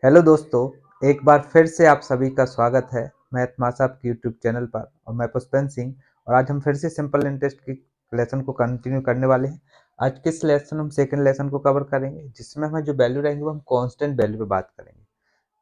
Hello दोस्तों, एक बार फिर से आप सभी का स्वागत है मैथ मासा आपके यूट्यूब चैनल पर। और मैं पुष्पेंद्र सिंह। और आज हम फिर से सिंपल इंटरेस्ट की लेसन को कंटिन्यू करने वाले हैं। आज किस लेसन हम सेकंड लेसन को कवर करेंगे, जिसमें हमें जो वैल्यू रहेंगे वो हम कांस्टेंट वैल्यू पे बात करेंगे।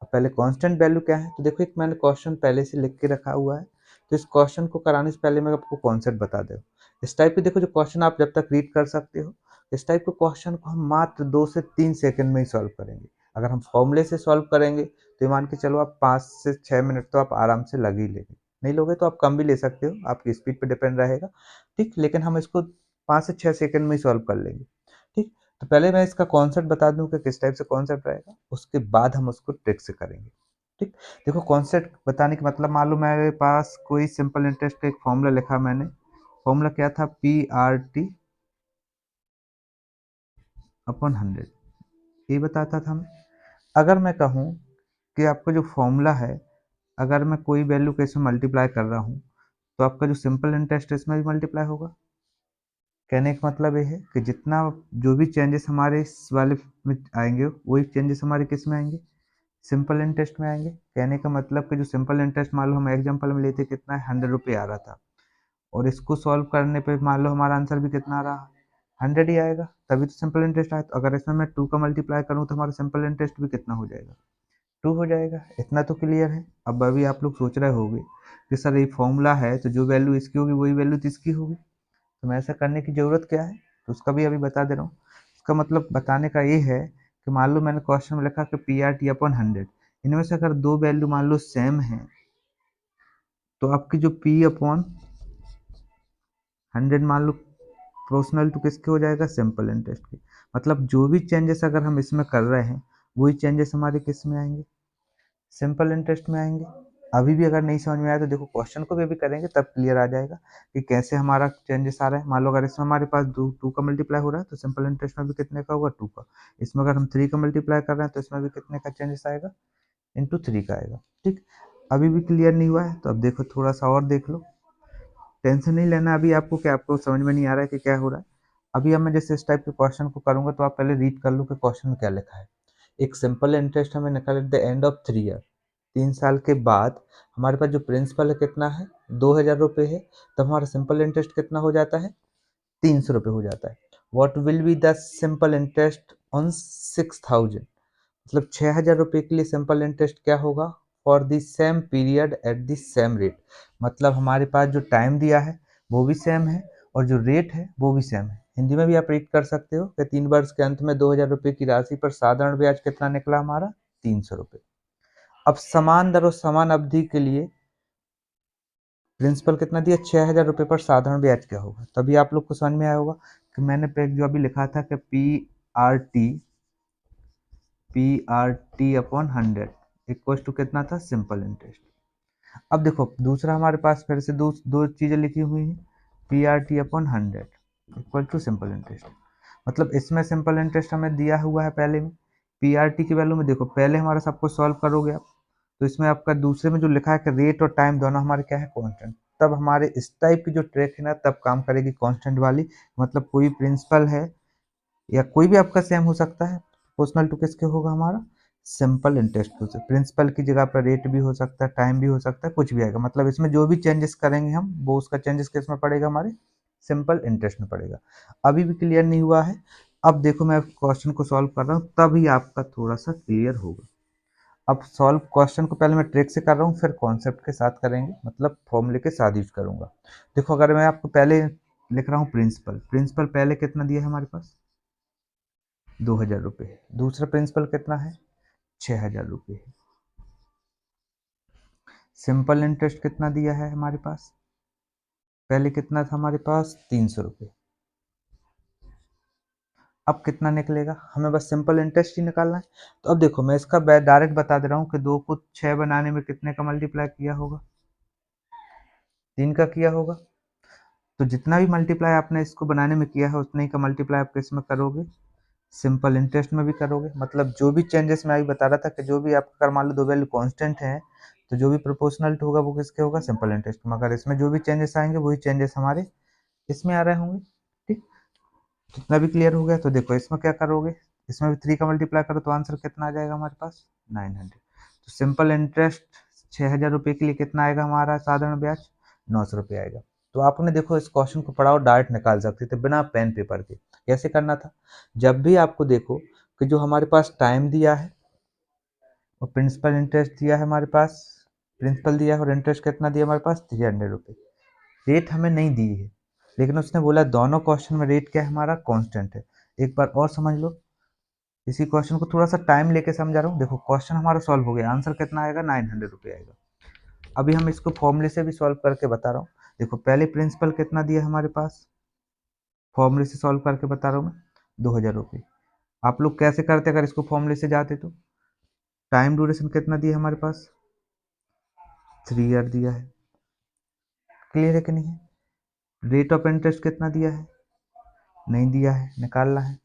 अब पहले कांस्टेंट वैल्यू क्या है, तो देखो एक मैंने क्वेश्चन पहले से लिख के रखा हुआ है। तो इस क्वेश्चन को कराने से पहले मैं आपको कॉन्सेप्ट बता दूं। इस टाइप के देखो जो क्वेश्चन आप जब तक रीड कर सकते हो, इस टाइप के क्वेश्चन को हम मात्र 2 से 3 सेकंड में ही सॉल्व करेंगे। अगर हम फॉर्मूले से सॉल्व करेंगे तो ये मान के चलो आप 5 से 6 मिनट तो आप आराम से लग ही लेंगे। नहीं लोगे तो आप कम भी ले सकते हो, आपकी स्पीड पे डिपेंड रहेगा। ठीक, लेकिन हम इसको 5 से 6 सेकंड में ही सॉल्व कर लेंगे। ठीक, तो पहले मैं इसका कॉन्सेप्ट बता दूं कि किस टाइप से कॉन्सेप्ट रहेगा, उसके बाद हम उसको ट्रिक से करेंगे। ठीक, देखो कॉन्सेप्ट बताने का मतलब, मान लो मेरे पास कोई सिंपल इंटरेस्ट का एक फॉर्मूला लिखा मैंने। फॉर्मूला क्या था, P/R/T/100, ये बताता था हमें। अगर मैं कहूँ कि आपका जो फॉर्मूला है, अगर मैं कोई वैल्यू के इसमें मल्टीप्लाई कर रहा हूँ, तो आपका जो सिंपल इंटरेस्ट है इसमें भी मल्टीप्लाई होगा। कहने का मतलब ये है कि जितना जो भी चेंजेस हमारे इस वाले में आएंगे, वही चेंजेस हमारे किस में आएंगे, सिंपल इंटरेस्ट में आएंगे। कहने का मतलब कि जो सिंपल इंटरेस्ट मान लो हम एग्जांपल में लेते कितना है, 100 रुपये आ रहा था, और इसको सॉल्व करने पे मान लो हमारा आंसर भी कितना आ रहा है, 100 ही आएगा। तभी तो सिंपल इंटरेस्ट आया। तो अगर इसमें मैं 2 का मल्टीप्लाई करूँ तो हमारा सिंपल इंटरेस्ट भी कितना हो जाएगा, 2 हो जाएगा। इतना तो क्लियर है। अब अभी आप लोग सोच रहे होंगे कि सर ये फॉर्मूला है तो जो वैल्यू इसकी होगी वही वैल्यू तो इसकी होगी, तो मैं ऐसा करने की ज़रूरत क्या है, तो उसका भी अभी बता दे रहा हूँ। इसका मतलब बताने का ये है कि मान लो मैंने क्वेश्चन में लिखा कि P/R/T/100, इनमें से अगर दो वैल्यू मान लो सेम है, तो आपकी जो P/100 मान लो प्रोपोर्शनल टू किसके हो जाएगा, सिंपल इंटरेस्ट के। मतलब जो भी चेंजेस अगर हम इसमें कर रहे हैं, वही चेंजेस हमारे किस में आएंगे, सिंपल इंटरेस्ट में आएंगे। अभी भी अगर नहीं समझ में आया तो देखो क्वेश्चन को भी अभी करेंगे, तब क्लियर आ जाएगा कि कैसे हमारा चेंजेस आ रहा है। मान लो अगर इसमें हमारे पास टू का मल्टीप्लाई हो रहा है, तो सिंपल इंटरेस्ट में भी कितने का होगा, 2 का। इसमें अगर हम 3 का मल्टीप्लाई कर रहे हैं तो इसमें भी कितने का चेंजेस आएगा, इंटू 3 का आएगा। ठीक, अभी भी क्लियर नहीं हुआ है तो अब देखो थोड़ा सा और देख लो। टेंशन नहीं लेना अभी आपको कि आपको समझ में नहीं आ रहा है कि क्या हो रहा है। अभी अब मैं जैसे इस टाइप के क्वेश्चन को करूंगा तो आप पहले रीड कर लो कि क्वेश्चन में क्या लिखा है। एक सिंपल इंटरेस्ट हमें निकाल, at the end of 3 year, 3 साल के बाद हमारे पास जो प्रिंसिपल है कितना है, 2,000 रुपये है। तब हमारा सिंपल इंटरेस्ट कितना हो जाता है, 300 रुपये हो जाता है। What will be the simple interest on 6,000, मतलब 6,000 रुपये के लिए सिंपल इंटरेस्ट क्या होगा, for the same period at the same rate. मतलब हमारे पास जो टाइम दिया है वो भी सेम है, और जो रेट है वो भी सेम है। हिंदी में भी आप रीड कर सकते हो कि 3 वर्ष के अंत में 2,000 रुपये की राशि पर साधारण ब्याज कितना निकला हमारा, 300 रुपये। अब समान दर और समान अवधि के लिए प्रिंसिपल कितना दिया, 6,000 रुपये पर साधारण ब्याज क्या होगा। तभी आप लोग को समझ में आया होगा कि मैंने पे जो अभी लिखा था कि P/R/T/100 इक्वल टू कितना था, सिंपल इंटरेस्ट। अब देखो दूसरा हमारे पास फिर से दो दो चीजें लिखी हुई हैं, P/R/T/100 equal to simple interest. मतलब इसमें सिंपल इंटरेस्ट हमें दिया हुआ है पहले में। P/R/T की वैल्यू में देखो पहले हमारा सब कुछ सॉल्व करोगे आप, तो इसमें आपका दूसरे में जो लिखा है कि रेट और टाइम दोनों हमारे क्या है, कांस्टेंट। तब हमारे इस टाइप की जो ट्रिक है ना, तब काम करेगी कांस्टेंट वाली। मतलब कोई प्रिंसिपल है या कोई भी आपका सेम हो सकता है, प्रोपोर्शनल टू किसके होगा, हमारा सिंपल इंटरेस्ट टू से। प्रिंसिपल की जगह पर रेट भी हो सकता है, टाइम भी हो सकता है, कुछ भी आएगा। मतलब इसमें जो भी चेंजेस करेंगे हम, वो उसका चेंजेस किस में पड़ेगा, हमारे सिंपल इंटरेस्ट में पड़ेगा। अभी भी क्लियर नहीं हुआ है। अब देखो मैं क्वेश्चन को सॉल्व कर रहा हूँ, तभी आपका थोड़ा सा क्लियर होगा। अब सॉल्व क्वेश्चन को पहले मैं ट्रिक से कर रहा हूँ, फिर कॉन्सेप्ट के साथ करेंगे, मतलब फॉर्मूले के साथ यूज करूंगा। देखो अगर मैं आपको पहले लिख रहा हूँ प्रिंसिपल, प्रिंसिपल पहले कितना दिया है हमारे पास, 2,000 रुपये। दूसरा प्रिंसिपल कितना है, 6,000 रुपये है। सिंपल इंटरेस्ट कितना दिया है हमारे पास, पहले कितना था हमारे पास, 300 रुपये। अब कितना निकलेगा, हमें बस सिंपल इंटरेस्ट ही निकालना है। तो अब देखो मैं इसका डायरेक्ट बता दे रहा हूँ कि 2 को 6 बनाने में कितने का मल्टीप्लाई किया होगा, 3 का किया होगा। तो जितना भी मल्टीप्लाई आपने इसको बनाने में किया है, उतने ही का मल्टीप्लाई आप किसमें करोगे, सिंपल इंटरेस्ट में भी करोगे। मतलब जो भी चेंजेस मैं अभी बता रहा था कि जो भी आपका, अगर मान लो दो वैल्यू कांस्टेंट है, तो जो भी प्रोपोर्शनल होगा वो किसके होगा, सिंपल इंटरेस्ट में। मगर इसमें जो भी चेंजेस आएंगे वही चेंजेस हमारे इसमें आ रहे होंगे। ठीक, कितना भी क्लियर हो गया। तो देखो इसमें क्या करोगे, इसमें भी 3 का मल्टीप्लाई करो तो आंसर कितना आ जाएगा हमारे पास 900। तो सिंपल इंटरेस्ट 6,000 रुपये के लिए कितना आएगा हमारा साधारण ब्याज 900 रुपये आएगा। तो आपने देखो इस क्वेश्चन को पढ़ा और डायरेक्ट निकाल सकते थे बिना पेन पेपर के। कैसे करना था, जब भी आपको देखो कि जो हमारे पास टाइम दिया है और प्रिंसिपल इंटरेस्ट दिया है हमारे पास, प्रिंसिपल दिया है और इंटरेस्ट कितना दिया हमारे पास 300 रुपये, रेट हमें नहीं दी है लेकिन उसने बोला दोनों क्वेश्चन में रेट क्या है हमारा कांस्टेंट है। एक बार और समझ लो, इसी क्वेश्चन को थोड़ा सा टाइम लेके समझा रहा हूँ। देखो क्वेश्चन हमारा सॉल्व हो गया, आंसर कितना आएगा 900 रुपये आएगा। अभी हम इसको फॉर्मूले से भी सॉल्व करके बता रहा हूँ। देखो पहले प्रिंसिपल कितना दिया हमारे पास, फॉर्मूले से सॉल्व करके बता रहा हूँ मैं 2,000 रुपये। आप लोग कैसे करते अगर इसको फॉर्मूले से जाते तो, टाइम ड्यूरेशन कितना दिया हमारे पास 3 ईयर दिया है, क्लियर है कि नहीं है। रेट ऑफ इंटरेस्ट कितना दिया है, नहीं दिया है, निकालना है।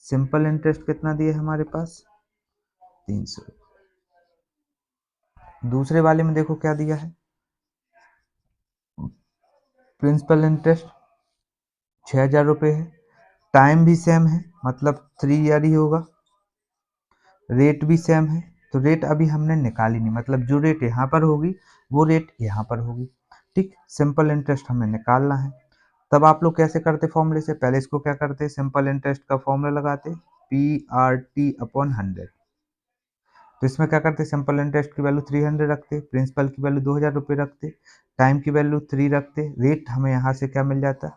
सिंपल इंटरेस्ट कितना दिया है हमारे पास 300। दूसरे वाले में देखो क्या दिया है, प्रिंसिपल इंटरेस्ट 6,000 रुपये है, टाइम भी सेम है मतलब 3 ईयर ही होगा, रेट भी सेम है। तो रेट अभी हमने निकाली नहीं, मतलब जो रेट यहाँ पर होगी वो रेट यहाँ पर होगी। ठीक, सिंपल इंटरेस्ट हमें निकालना है। तब आप लोग कैसे करते फॉर्मूले से, पहले इसको क्या करते, सिंपल इंटरेस्ट का फॉर्मूला लगाते PRT/100। तो इसमें क्या करते, सिंपल इंटरेस्ट की वैल्यू 300 रखते, प्रिंसिपल की वैल्यू 2,000 रुपये रखते, टाइम की वैल्यू 3 रखते, रेट हमें यहाँ से क्या मिल जाता,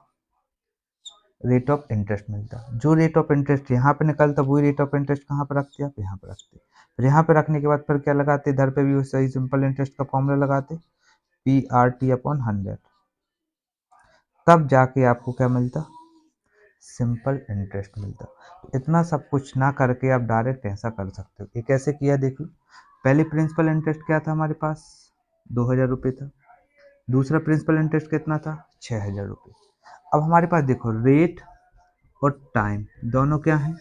रेट ऑफ इंटरेस्ट मिलता। जो रेट ऑफ इंटरेस्ट यहाँ पे निकलता वही रेट ऑफ इंटरेस्ट कहाँ पर रखते, आप यहाँ पर रखते। फिर यहाँ पे रखने के बाद फिर क्या लगाते, इधर पे भी सही सिंपल इंटरेस्ट का फॉर्मूला लगाते PRT/100। तब जाके आपको क्या मिलता, सिंपल इंटरेस्ट मिलता। तो इतना सब कुछ ना करके आप डायरेक्ट ऐसा कर सकते हो। ये कैसे किया देखो, पहले प्रिंसिपल इंटरेस्ट क्या था हमारे पास 2,000 रुपये था, दूसरा प्रिंसिपल इंटरेस्ट कितना था 6,000 रुपये। अब हमारे पास देखो रेट और टाइम दोनों क्या है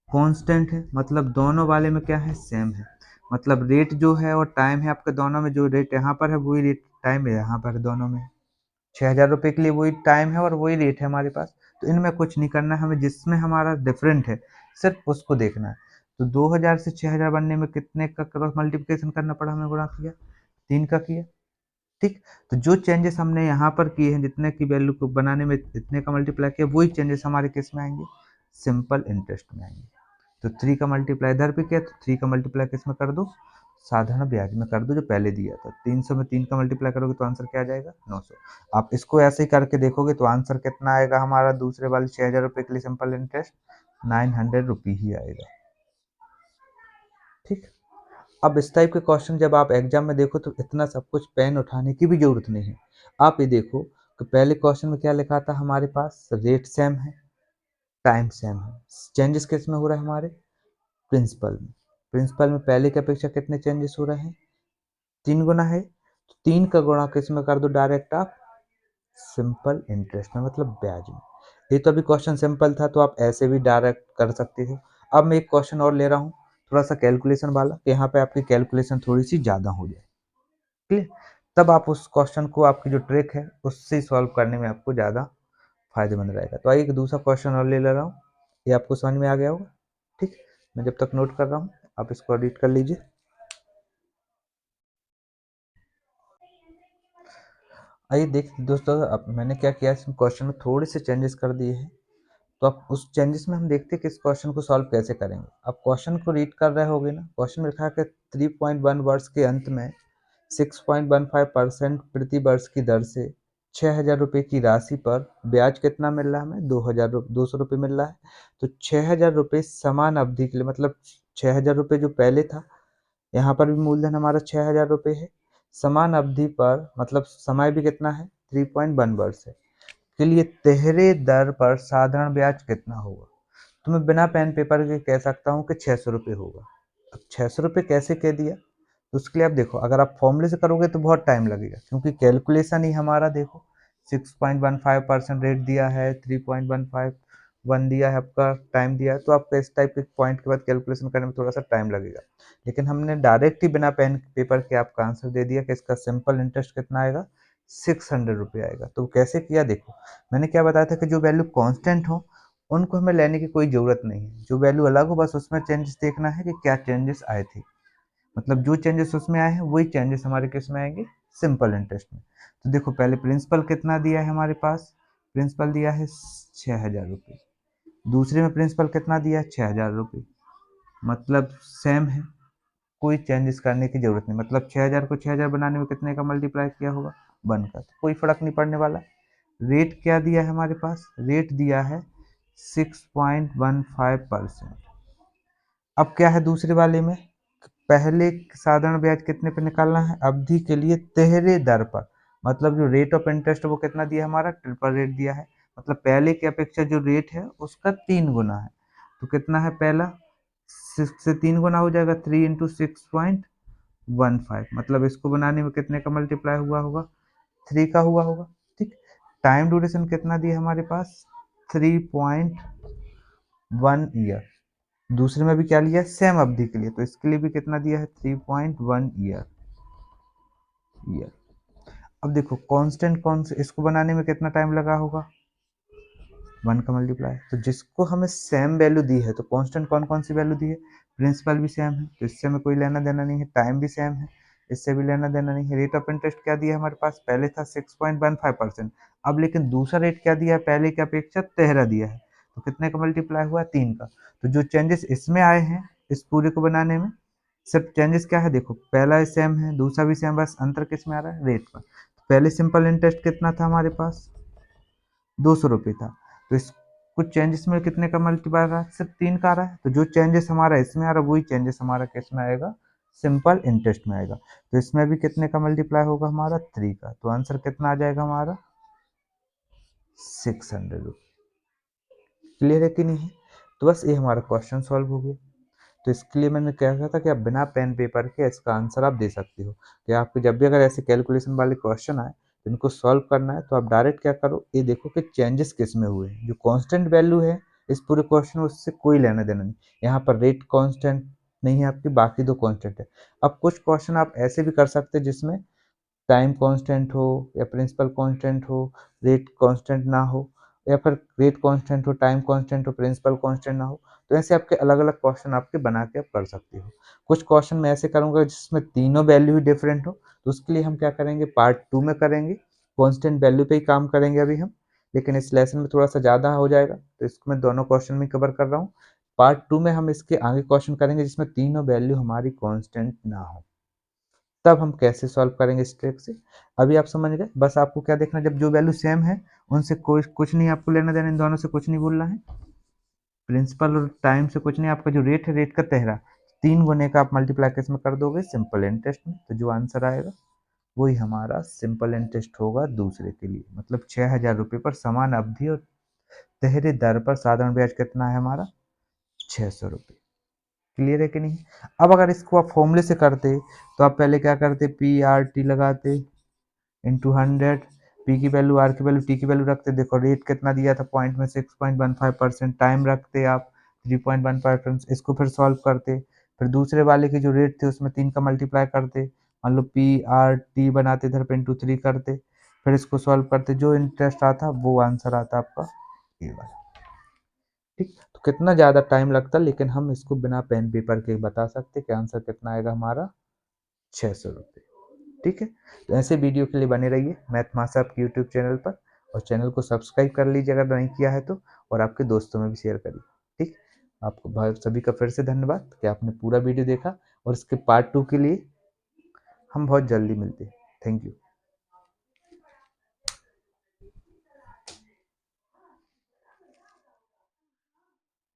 कांस्टेंट है, मतलब दोनों वाले में क्या है सेम है। मतलब रेट जो है और टाइम है आपके दोनों में, जो रेट यहाँ पर है वही रेट टाइम है यहाँ पर, दोनों में 6,000 रुपये के लिए वही टाइम है और वही रेट है हमारे पास। तो इनमें कुछ नहीं करना है हमें, जिसमें हमारा डिफरेंट है सिर्फ उसको देखना है। तो 2,000 से 6,000 बनने में कितने का क्रॉस मल्टीप्लिकेशन करना पड़ा हमें, गुणा किया 3 का किया। ठीक, तो जो चेंजेस हमने यहाँ पर किए हैं, जितने की वैल्यू को बनाने में इतने का मल्टीप्लाई किया, वही चेंजेस हमारे किस में आएंगे, सिंपल इंटरेस्ट में आएंगे। तो 3 का मल्टीप्लाई इधर पे किया तो 3 का मल्टीप्लाई किस में कर दो, साधारण ब्याज में कर दो जो पहले दिया था। 300 में 3 का मल्टीप्लाई करोगे तो आंसर क्या आ जाएगा 900। आप इसको ऐसे ही करके देखोगे तो आंसर कितना आएगा हमारा, दूसरे वाले 6,000 रुपये के लिए सिंपल इंटरेस्ट 900 रुपये ही आएगा। ठीक, अब इस टाइप के क्वेश्चन जब आप एग्जाम में देखो तो इतना सब कुछ पेन उठाने की भी जरूरत नहीं है। आप ये देखो कि पहले क्वेश्चन में क्या लिखा था हमारे पास, रेट सेम है, टाइम सेम है, चेंजेस किस में हो रहा है हमारे प्रिंसिपल में। प्रिंसिपल में पहले की अपेक्षा कितने चेंजेस हो रहे हैं, 3 गुना है, तो 3 का गुणा किस में कर दो डायरेक्ट आप, सिंपल इंटरेस्ट में मतलब ब्याज में। ये तो अभी क्वेश्चन सिंपल था तो आप ऐसे भी डायरेक्ट कर सकते हो। अब मैं एक क्वेश्चन और ले रहा हूँ थोड़ा सा कैलकुलेशन वाला, यहाँ पे आपकी कैलकुलेशन थोड़ी सी ज़्यादा हो जाए, क्लियर। तब आप उस क्वेश्चन को, आपकी जो ट्रिक है उससे सॉल्व करने में आपको ज़्यादा फायदेमंद रहेगा। तो आइए एक दूसरा क्वेश्चन और ले रहा हूँ, ये आपको समझ में आ गया होगा। ठीक, मैं जब तक नोट कर रहा हूँ आप इसको एडिट कर लीजिए। आइए देख दोस्तों, अब मैंने क्या किया, इस क्वेश्चन में थोड़े से चेंजेस कर दिए हैं। तो अब उस चेंजेस में हम देखते हैं कि इस क्वेश्चन को सॉल्व कैसे करेंगे। अब क्वेश्चन को रीड कर रहे होगे ना, क्वेश्चन में लिखा है कि 3.1 वर्ष के अंत में 6.15% प्रति वर्ष की दर से 6,000 रुपये की राशि पर ब्याज कितना मिल रहा है हमें, 2,200 रुपये मिल रहा है। तो 6,000 रुपये समान अवधि के लिए, मतलब 6,000 रुपये जो पहले था, यहाँ पर भी मूलधन हमारा 6,000 रुपये है, समान अवधि पर मतलब समय भी कितना है 3.1 वर्ष है के लिए तिहरे दर पर साधारण ब्याज कितना होगा। तो मैं बिना पेन पेपर के कह सकता हूँ कि 600 रुपये होगा। अब 600 रुपये कैसे कह दिया, तो उसके लिए आप देखो, अगर आप फॉर्मूले से करोगे तो बहुत टाइम लगेगा, क्योंकि कैलकुलेशन ही हमारा देखो 6.15% रेट दिया है, 3.151 दिया है, आपका टाइम दिया है। तो आपका इस टाइप के पॉइंट के बाद कैलकुलेशन करने में थोड़ा सा टाइम लगेगा, लेकिन हमने डायरेक्ट ही बिना पेन पेपर के आपका आंसर दे दिया कि इसका सिंपल इंटरेस्ट कितना आएगा 600 रुपये आएगा। तो कैसे किया देखो, मैंने क्या बताया था कि जो वैल्यू कांस्टेंट हो उनको हमें लेने की कोई ज़रूरत नहीं है। जो वैल्यू अलग हो बस उसमें चेंजेस देखना है कि क्या चेंजेस आए थे। मतलब जो चेंजेस उसमें आए हैं वही चेंजेस हमारे केस में आएंगे सिंपल इंटरेस्ट में। तो देखो पहले प्रिंसिपल कितना दिया है हमारे पास, प्रिंसिपल दिया है 6,000 रुपये। दूसरे में प्रिंसिपल कितना दिया है 6,000 रुपये। मतलब सेम है, कोई चेंजेस करने की जरूरत नहीं। मतलब 6,000 को 6,000 बनाने में कितने का मल्टीप्लाई किया होगा, 1 का, तो कोई फर्क नहीं पड़ने वाला। रेट क्या दिया है हमारे पास, रेट दिया है 6.15%। अब क्या है दूसरे वाले में, पहले साधारण ब्याज कितने पे निकालना है, अवधि के लिए तिहरे दर पर। मतलब जो रेट ऑफ इंटरेस्ट वो कितना दिया हमारा, ट्रिपल रेट दिया है। मतलब पहले की अपेक्षा जो रेट है उसका 3 गुना है। तो कितना है पहला, 6 से 3 गुना हो जाएगा, 3 × 6.15। मतलब इसको बनाने में कितने का मल्टीप्लाई हुआ होगा, 3 का हुआ होगा। ठीक, टाइम ड्यूरेशन कितना दिया हमारे पास, 3.1 ईयर। दूसरे में भी क्या लिया है, सेम अवधि के लिए, तो इसके लिए भी कितना दिया है, 3.1 ईयर। अब देखो कांस्टेंट कौन से, इसको बनाने में कितना टाइम लगा होगा, 1 का मल्टीप्लाई। तो जिसको हमें सेम वैल्यू दी है, तो कांस्टेंट कौन कौन सी वैल्यू दी है, प्रिंसिपल भी सेम है तो इससे हमें कोई लेना देना नहीं है, टाइम भी सेम है इससे भी लेना देना नहीं है। रेट ऑफ इंटरेस्ट क्या दिया है हमारे पास, पहले था 6.15%, अब लेकिन दूसरा रेट क्या दिया है, पहले की अपेक्षा 13 दिया है। तो कितने का मल्टीप्लाई हुआ, 3 का। तो जो चेंजेस इसमें आए हैं इस पूरे को बनाने में, सब चेंजेस क्या है, देखो पहला सेम है दूसरा भी सेम, बस अंतर किस में आ रहा है, रेट का। तो पहले सिंपल इंटरेस्ट कितना था हमारे पास, 200 रुपये था। तो इस कुछ चेंजेस में कितने का मल्टीप्लाई आ रहा है, सिर्फ 3 का आ रहा है। तो जो चेंजेस हमारा इसमें आ रहा है वही चेंजेस हमारा किस में आएगा, सिंपल इंटरेस्ट में आएगा। तो इसमें भी कितने का मल्टीप्लाई होगा हमारा, 3 का। तो आंसर कितना आ जाएगा हमारा, 600 रुपये। क्लियर है कि नहीं है। तो बस ये हमारा क्वेश्चन सॉल्व हो गया। तो इसके लिए मैंने क्या कहा था कि आप बिना पेन पेपर के इसका आंसर आप दे सकते हो, कि आपको जब भी अगर ऐसे कैलकुलेशन वाले क्वेश्चन आए तो इनको सॉल्व करना है, तो आप डायरेक्ट क्या करो, ये देखो कि चेंजेस किस में हुए हैं। जो कांस्टेंट वैल्यू है इस पूरे क्वेश्चन में उससे कोई लेना देना नहीं। यहाँ पर रेट कांस्टेंट नहीं है आपकी, बाकी दो कांस्टेंट है। अब कुछ क्वेश्चन आप ऐसे भी कर सकते हैं जिसमें टाइम कांस्टेंट हो या प्रिंसिपल कांस्टेंट हो, रेट कांस्टेंट ना हो, या फिर रेट कांस्टेंट हो टाइम कांस्टेंट हो प्रिंसिपल कांस्टेंट ना हो। तो ऐसे आपके अलग अलग क्वेश्चन आपके बना के आप कर सकते हो। कुछ क्वेश्चन मैं ऐसे करूंगा जिसमें तीनों वैल्यू ही डिफरेंट हो, तो उसके लिए हम क्या करेंगे, पार्ट 2 में करेंगे। कांस्टेंट वैल्यू पे ही काम करेंगे अभी हम, लेकिन इस लेसन में थोड़ा सा ज़्यादा हो जाएगा, तो इसको मैं दोनों क्वेश्चन में कवर कर रहा हूँ। पार्ट 2 में हम इसके आगे क्वेश्चन करेंगे जिसमें तीनों वैल्यू हमारी कांस्टेंट ना हो, तब हम कैसे सॉल्व करेंगे इस ट्रिक से। अभी आप समझ गए। बस आपको क्या देखना, जब जो वैल्यू सेम है उनसे कोई कुछ नहीं आपको लेना देना, इन दोनों से कुछ नहीं बोलना है, प्रिंसिपल और टाइम से कुछ नहीं। आपका जो रेट है, रेट का तिहरा 3 गुने का आप मल्टीप्लाई किस में कर दोगे, सिंपल इंटरेस्ट में। तो जो आंसर आएगा वही हमारा सिंपल इंटरेस्ट होगा दूसरे के लिए। मतलब 6,000 रुपये पर समान अवधि और तिहरे दर पर साधारण ब्याज कितना है हमारा, 600 रुपये। क्लियर है कि नहीं। अब अगर इसको आप फॉर्मूले से करते तो आप पहले क्या करते, PRT लगाते इंटू 100, पी की वैल्यू आर की वैल्यू टी की वैल्यू रखते। देखो रेट कितना दिया था पॉइंट में, 6.15%, टाइम रखते आप 3.15%, इसको फिर सॉल्व करते। फिर दूसरे वाले की जो रेट थे उसमें 3 का मल्टीप्लाई करते, मान लो PRT बनाते, इधर पे इंटू 3 करते, फिर इसको सॉल्व करते, जो इंटरेस्ट आता वो आंसर आता आपका ये वाला। ठीक, तो कितना ज़्यादा टाइम लगता, लेकिन हम इसको बिना पेन पेपर के बता सकते कि आंसर कितना आएगा हमारा, 600 रुपये। ठीक है। तो ऐसे वीडियो के लिए बने रहिए मैथ मास्टर आपके यूट्यूब चैनल पर, और चैनल को सब्सक्राइब कर लीजिए अगर नहीं किया है तो, और आपके दोस्तों में भी शेयर करिए। ठीक, आपको सभी का फिर से धन्यवाद कि आपने पूरा वीडियो देखा, और इसके पार्ट 2 के लिए हम बहुत जल्दी मिलते हैं। Thank you.